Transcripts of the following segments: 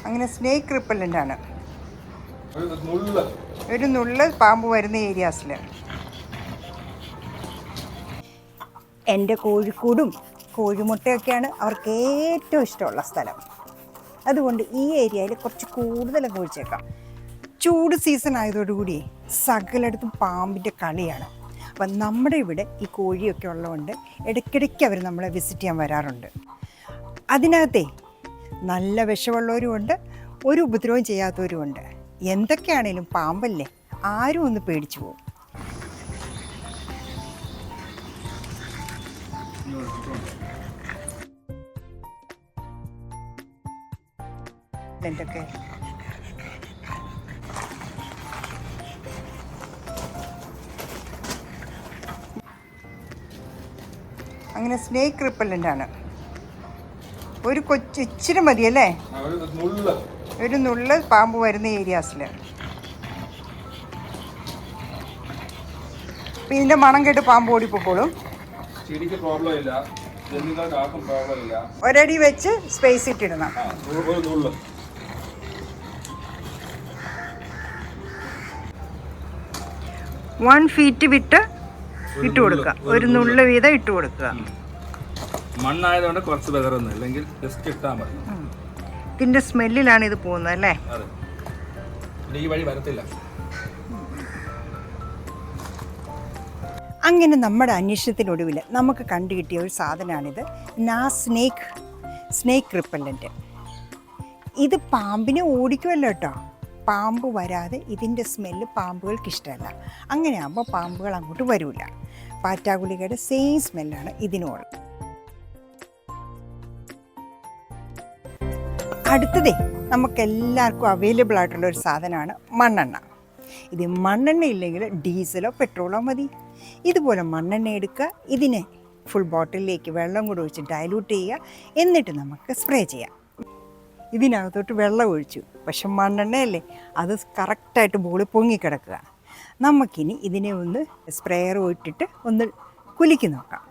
അങ്ങനെ snake repellent ആണ്. ഒരു നുള്ള് പാമ്പ് വരുന്ന ഏരിയാസിൽ. എൻ്റെ കോഴിക്കൂടും കോഴിമുട്ടയൊക്കെയാണ് അവർക്ക് ഏറ്റവും ഇഷ്ടമുള്ള സ്ഥലം. അതുകൊണ്ട് ഈ ഏരിയയിൽ കുറച്ച് കൂടുതലൊക്കെ ഒഴിച്ചേക്കാം. ചൂട് സീസൺ ആയതോടുകൂടി സകലയിടത്തും പാമ്പിൻ്റെ കളിയാണ്. അപ്പം നമ്മുടെ ഇവിടെ ഈ കോഴിയൊക്കെ ഉള്ളതുകൊണ്ട് ഇടയ്ക്കിടയ്ക്ക് അവർ നമ്മളെ വിസിറ്റ് ചെയ്യാൻ വരാറുണ്ട്. അതിനകത്തെ നല്ല വിഷമുള്ളവരുമുണ്ട്, ഒരു ഉപദ്രവം ചെയ്യാത്തവരുമുണ്ട്. എന്തൊക്കെയാണേലും പാമ്പല്ലേ, ആരും ഒന്ന് പേടിച്ചു പോകും. എന്തൊക്കെ അങ്ങനെ സ്നേക്ക് റിപ്പല്ലൻ്റ് ആണ്. ഒരു ഇച്ചിരി മതിയല്ലേ, ഒരു നുള്ള് പാമ്പ് വരുന്ന ഏരിയാസിൽ. അപ്പം ഇതിൻ്റെ മണം കേട്ട് പാമ്പ് ഓടിപ്പോക്കോളും. ഒരടി വെച്ച് സ്പേസ് ഇട്ടിടണം. 1 ഫീറ്റ് വിട്ട് ഇട്ട് കൊടുക്കുക. ഒരു നുള്ള് വീതം ഇട്ട് കൊടുക്കുക. മണ്ണായതുകൊണ്ട് കുറച്ച് ബെതറൊന്നും ഇല്ലെങ്കിൽ ജസ്റ്റ് ഇട്ടാൽ മതി. ഇതിൻ്റെ സ്മെല്ലിലാണ് ഇത് പോകുന്നത് അല്ലേ? ഈ വഴി വരത്തില്ല. അങ്ങനെ നമ്മുടെ അന്വേഷണത്തിനൊടുവിൽ നമുക്ക് കണ്ടുകിട്ടിയ ഒരു സാധനമാണിത്. Snake repellent. ഇത് പാമ്പിനെ ഓടിക്കുമല്ലോ കേട്ടോ. പാമ്പ് വരാതെ ഇതിൻ്റെ സ്മെല്ല് പാമ്പുകൾക്ക് ഇഷ്ടമല്ല. അങ്ങനെ ആകുമ്പോൾ പാമ്പുകൾ അങ്ങോട്ട് വരില്ല. പാറ്റാഗുളികയുടെ സെയിം സ്മെല്ലാണ് ഇതിനുള്ളത്. അടുത്തതേ നമുക്കെല്ലാവർക്കും അവൈലബിൾ ആയിട്ടുള്ള ഒരു സാധനമാണ് മണ്ണെണ്ണ. ഇത് മണ്ണെണ്ണ ഇല്ലെങ്കിൽ ഡീസലോ പെട്രോളോ മതി. ഇതുപോലെ മണ്ണെണ്ണ എടുക്കുക, ഇതിനെ ഫുൾ ബോട്ടിലേക്ക് വെള്ളം കൂടെ ഒഴിച്ച് ഡയലൂട്ട് ചെയ്യുക, എന്നിട്ട് നമുക്ക് സ്പ്രേ ചെയ്യാം. ഇതിനകത്തോട്ട് വെള്ളം ഒഴിച്ചു, പക്ഷെ മണ്ണെണ്ണയല്ലേ, അത് കറക്റ്റായിട്ട് ബോളിൽ പൊങ്ങിക്കിടക്കുക. നമുക്കിനി ഇതിനെ ഒന്ന് സ്പ്രേയർ ഇട്ടിട്ട് ഒന്ന് കുലുക്കി നോക്കാം.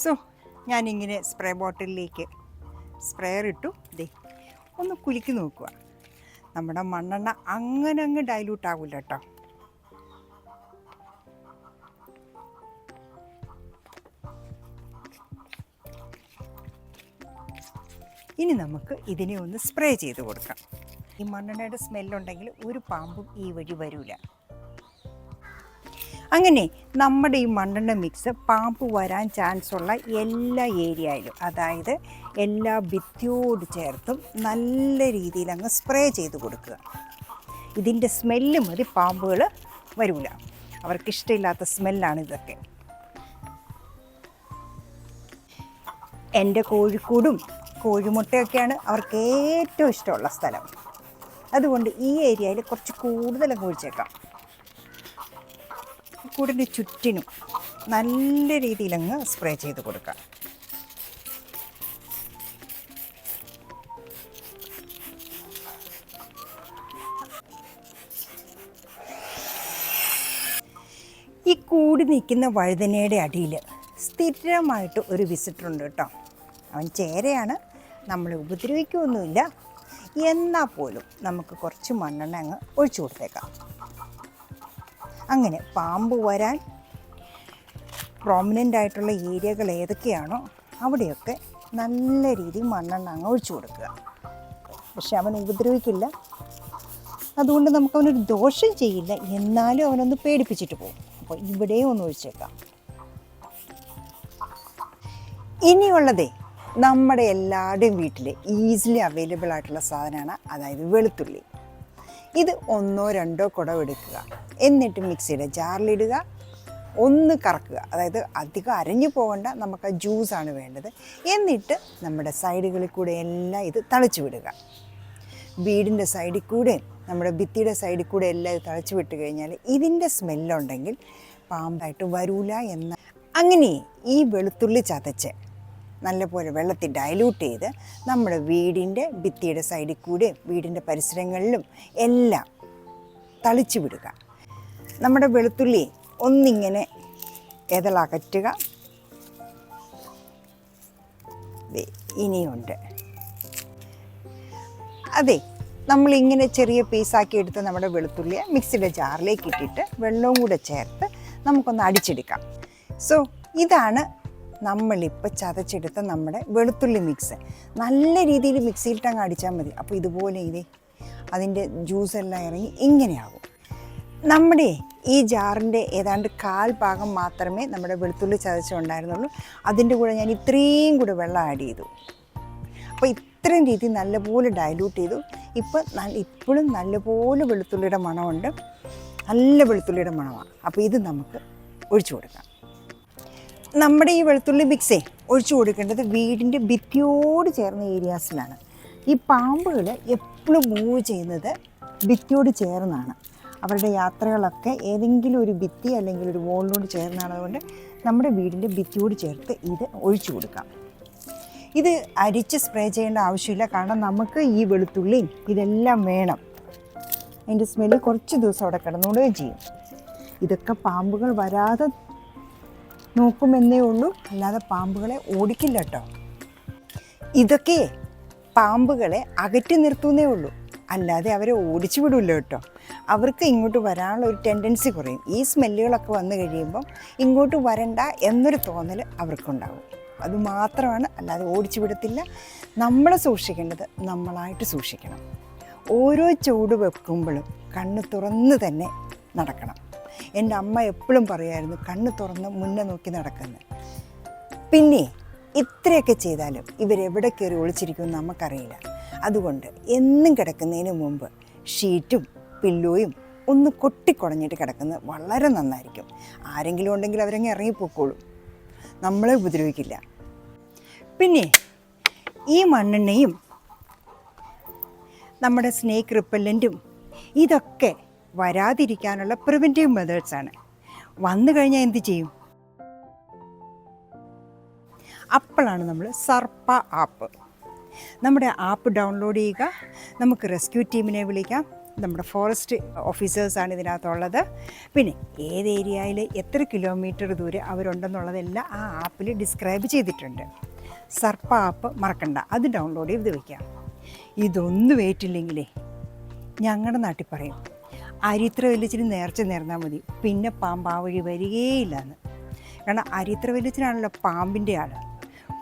സോ ഞാനിങ്ങനെ സ്പ്രേ ബോട്ടിലേക്ക് സ്പ്രേയർ ഇട്ടു. ദേ ഒന്ന് കുലുക്കി നോക്കുക. നമ്മുടെ മണ്ണെണ്ണ അങ്ങ് ഡൈല്യൂട്ട് ആകില്ല കേട്ടോ. ഇനി നമുക്ക് ഇതിനെ ഒന്ന് സ്പ്രേ ചെയ്ത് കൊടുക്കാം. ഈ മണ്ണെണ്ണയുടെ സ്മെല്ലുണ്ടെങ്കിൽ ഒരു പാമ്പും ഈ വഴി വരില്ല. അങ്ങനെ നമ്മുടെ ഈ മണ്ണെണ്ണ മിക്സ് പാമ്പ് വരാൻ ചാൻസ് ഉള്ള എല്ലാ ഏരിയയിലും, അതായത് എല്ലാ ഭിത്തിയോട് ചേർത്തും നല്ല രീതിയിൽ അങ്ങ് സ്പ്രേ ചെയ്ത് കൊടുക്കുക. ഇതിൻ്റെ സ്മെല്ല് മതി, പാമ്പുകൾ വരില്ല. അവർക്കിഷ്ടമില്ലാത്ത സ്മെല്ലാണ് ഇതൊക്കെ. എൻ്റെ കോഴിക്കൂടും കോഴിമുട്ടയൊക്കെയാണ് അവർക്ക് ഏറ്റവും ഇഷ്ടമുള്ള സ്ഥലം. അതുകൊണ്ട് ഈ ഏരിയയിൽ കുറച്ച് കൂടുതലങ്ങ് ഒഴിച്ചേക്കാം. കൂടിന് ചുറ്റിനും നല്ല രീതിയിലങ്ങ് സ്പ്രേ ചെയ്ത് കൊടുക്കാം. ഈ കൂടി നിൽക്കുന്ന വഴുതനയുടെ അടിയിൽ സ്ഥിരമായിട്ട് ഒരു വിസിറ്റർ ഉണ്ട് കേട്ടോ. അവൻ ചേരയാണ്, നമ്മളെ ഉപദ്രവിക്കുകയൊന്നുമില്ല. എന്നാൽ പോലും നമുക്ക് കുറച്ച് മണ്ണെണ്ണ അങ്ങ് ഒഴിച്ചു കൊടുത്തേക്കാം. അങ്ങനെ പാമ്പ് വരാൻ പ്രോമിനൻ്റ് ആയിട്ടുള്ള ഏരിയകൾ ഏതൊക്കെയാണോ അവിടെയൊക്കെ നല്ല രീതിയിൽ മണ്ണെണ്ണ അങ്ങ് ഒഴിച്ചു കൊടുക്കുക. പക്ഷെ അവൻ ഉപദ്രവിക്കില്ല, അതുകൊണ്ട് നമുക്കവനൊരു ദോഷം ചെയ്യില്ല. എന്നാലും അവനൊന്ന് പേടിപ്പിച്ചിട്ട് പോകും. അപ്പോൾ ഇവിടെയും ഒന്ന് ഒഴിച്ചേക്കാം. ഇനിയുള്ളതേ നമ്മുടെ എല്ലാവരുടെയും വീട്ടിൽ ഈസിലി അവൈലബിൾ ആയിട്ടുള്ള സാധനമാണ്, അതായത് വെളുത്തുള്ളി. ഇത് 1-2 കുടം എടുക്കുക, എന്നിട്ട് മിക്സിയുടെ ജാറിലിടുക, ഒന്ന് കറക്കുക. അതായത് അധികം അരഞ്ഞു പോകണ്ട, നമുക്ക് ആ ജ്യൂസാണ് വേണ്ടത്. എന്നിട്ട് നമ്മുടെ സൈഡുകളിൽ കൂടെ എല്ലാം ഇത് തളിച്ചു വിടുക. വീടിൻ്റെ സൈഡിൽ കൂടെ നമ്മുടെ ഭിത്തിയുടെ സൈഡിൽ കൂടെ എല്ലാം ഇത് തളിച്ചു വിട്ട് കഴിഞ്ഞാൽ ഇതിൻ്റെ സ്മെല്ലുണ്ടെങ്കിൽ പാമ്പായിട്ട് വരൂല എന്ന. അങ്ങനെ ഈ വെളുത്തുള്ളി ചതച്ച് നല്ലപോലെ വെള്ളത്തിൽ ഡൈല്യൂട്ട് ചെയ്ത് നമ്മുടെ വീടിൻ്റെ ഭിത്തിയുടെ സൈഡിൽ കൂടെ വീടിൻ്റെ പരിസരങ്ങളിലും എല്ലാം തളിച്ചു വിടുക. നമ്മുടെ വെളുത്തുള്ളി ഒന്നിങ്ങനെ എതളകറ്റുക. ഇനിയുണ്ട്. അതെ, നമ്മളിങ്ങനെ ചെറിയ പീസാക്കി എടുത്ത് നമ്മുടെ വെളുത്തുള്ളിയെ മിക്സിയുടെ ജാറിലേക്ക് ഇട്ടിട്ട് വെള്ളവും കൂടെ ചേർത്ത് നമുക്കൊന്ന് അടിച്ചെടുക്കാം. സോ ഇതാണ് നമ്മളിപ്പോൾ ചതച്ചെടുത്ത നമ്മുടെ വെളുത്തുള്ളി മിക്സ്. നല്ല രീതിയിൽ മിക്സിയിലിട്ടങ്ങ് അടിച്ചാൽ മതി. അപ്പോൾ ഇതുപോലെ അതിൻ്റെ ജ്യൂസെല്ലാം ഇറങ്ങി ഇങ്ങനെയാകും. നമ്മുടെ ഈ ജാറിൻ്റെ ഏതാണ്ട് 1/4 ഭാഗം മാത്രമേ നമ്മുടെ വെളുത്തുള്ളി ചതച്ചുണ്ടായിരുന്നുള്ളൂ. അതിൻ്റെ കൂടെ ഞാൻ ഇത്രയും കൂടെ വെള്ളം ആഡ് ചെയ്തു. അപ്പോൾ ഇത്രയും രീതി നല്ലപോലെ ഡൈല്യൂട്ട് ചെയ്തു. ഇപ്പോഴും നല്ലപോലെ വെളുത്തുള്ളിയുടെ മണമുണ്ട്. നല്ല വെളുത്തുള്ളിയുടെ മണമാണ്. അപ്പോൾ ഇത് നമുക്ക് ഒഴിച്ചു കൊടുക്കാം. നമ്മുടെ ഈ വെളുത്തുള്ളി മിക്സേ ഒഴിച്ചു കൊടുക്കേണ്ടത് വീടിൻ്റെ ഭിത്തിയോട് ചേർന്ന ഏരിയാസിലാണ്. ഈ പാമ്പുകൾ എപ്പോഴും മൂവ് ചെയ്യുന്നത് ഭിത്തിയോട് ചേർന്നാണ്. അവരുടെ യാത്രകളൊക്കെ ഏതെങ്കിലും ഒരു ഭിത്തി അല്ലെങ്കിൽ ഒരു വോളിനോട് ചേർന്നാണ്. അതുകൊണ്ട് നമ്മുടെ വീടിൻ്റെ ഭിത്തിയോട് ചേർത്ത് ഇത് ഒഴിച്ചു കൊടുക്കാം. ഇത് അരിച്ച് സ്പ്രേ ചെയ്യേണ്ട ആവശ്യമില്ല. കാരണം നമുക്ക് ഈ വെളുത്തുള്ളിയും ഇതെല്ലാം വേണം. അതിൻ്റെ സ്മെല്ല് കുറച്ച് ദിവസം അവിടെ കിടന്നുകൊടുകയും ചെയ്യും. ഇതൊക്കെ പാമ്പുകൾ വരാതെ നോക്കുമെന്നേ ഉള്ളൂ, അല്ലാതെ പാമ്പുകളെ ഓടിക്കില്ല കേട്ടോ. ഇതൊക്കെ പാമ്പുകളെ അകറ്റി നിർത്തുന്നേ ഉള്ളൂ, അല്ലാതെ അവരെ ഓടിച്ചു വിടില്ല കേട്ടോ. അവർക്ക് ഇങ്ങോട്ട് വരാനുള്ള ഒരു ടെൻഡൻസി കുറയും. ഈ സ്മെല്ലുകളൊക്കെ വന്നു കഴിയുമ്പം ഇങ്ങോട്ട് വരണ്ട എന്നൊരു തോന്നൽ അവർക്കുണ്ടാവും. അതുമാത്രമാണ്, അല്ലാതെ ഓടിച്ചു വിടത്തില്ല. നമ്മൾ സൂക്ഷിക്കേണ്ടത് നമ്മളായിട്ട് സൂക്ഷിക്കണം. ഓരോ ചൂട് വെക്കുമ്പോഴും കണ്ണ് തുറന്ന് തന്നെ നടക്കണം. എൻ്റെ അമ്മ എപ്പോഴും പറയുമായിരുന്നു, കണ്ണ് തുറന്ന് മുന്നേ നോക്കി നടക്കുന്നത്. പിന്നെ ഇത്രയൊക്കെ ചെയ്താലും ഇവരെവിടെ കയറി ഒളിച്ചിരിക്കുമെന്ന് നമുക്കറിയില്ല. അതുകൊണ്ട് എന്നും കിടക്കുന്നതിന് മുമ്പ് ഷീറ്റും പില്ലോയും ഒന്ന് കൊട്ടിക്കുടഞ്ഞിട്ട് കിടക്കുന്നത് വളരെ നന്നായിരിക്കും. ആരെങ്കിലും ഉണ്ടെങ്കിൽ അവരങ്ങ് ഇറങ്ങിപ്പോക്കോളും, നമ്മളെ ഉപദ്രവിക്കില്ല. പിന്നെ ഈ മണ്ണെണ്ണയും നമ്മുടെ സ്നേക്ക് റിപ്പല്ലൻറ്റും ഇതൊക്കെ വരാതിരിക്കാനുള്ള പ്രിവെൻറ്റീവ് മെത്തേഡ്സാണ്. വന്നു കഴിഞ്ഞാൽ എന്ത് ചെയ്യും? അപ്പോഴാണ് നമ്മൾ സർപ്പ ആപ്പ്. നമ്മുടെ ആപ്പ് ഡൗൺലോഡ് ചെയ്യുക. നമുക്ക് റെസ്ക്യൂ ടീമിനെ വിളിക്കാം. നമ്മുടെ ഫോറസ്റ്റ് ഓഫീസേഴ്സാണ് ഇതിനകത്തുള്ളത്. പിന്നെ ഏത് ഏരിയയിൽ എത്ര കിലോമീറ്റർ ദൂരെ അവരുണ്ടെന്നുള്ളതെല്ലാം ആ ആപ്പിൽ ഡിസ്ക്രൈബ് ചെയ്തിട്ടുണ്ട്. സർപ്പ ആപ്പ് മറക്കണ്ട, അത് ഡൗൺലോഡ് ചെയ്ത് വയ്ക്കാം. ഇതൊന്നും ഏറ്റില്ലെങ്കിലേ ഞങ്ങളുടെ നാട്ടിൽ പറയും, അരിത്ര വലിച്ചിന് നേർച്ച നേർന്നാൽ മതി, പിന്നെ പാമ്പ് ആ വഴി വരികയില്ലെന്ന്. കാരണം അരിത്ര വലിച്ചിനാണല്ലോ പാമ്പിൻ്റെ ആൾ.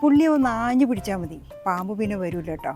പുള്ളിയെ ഒന്ന് ആഞ്ഞു പിടിച്ചാൽ മതി, പാമ്പ് പിന്നെ വരില്ല കേട്ടോ.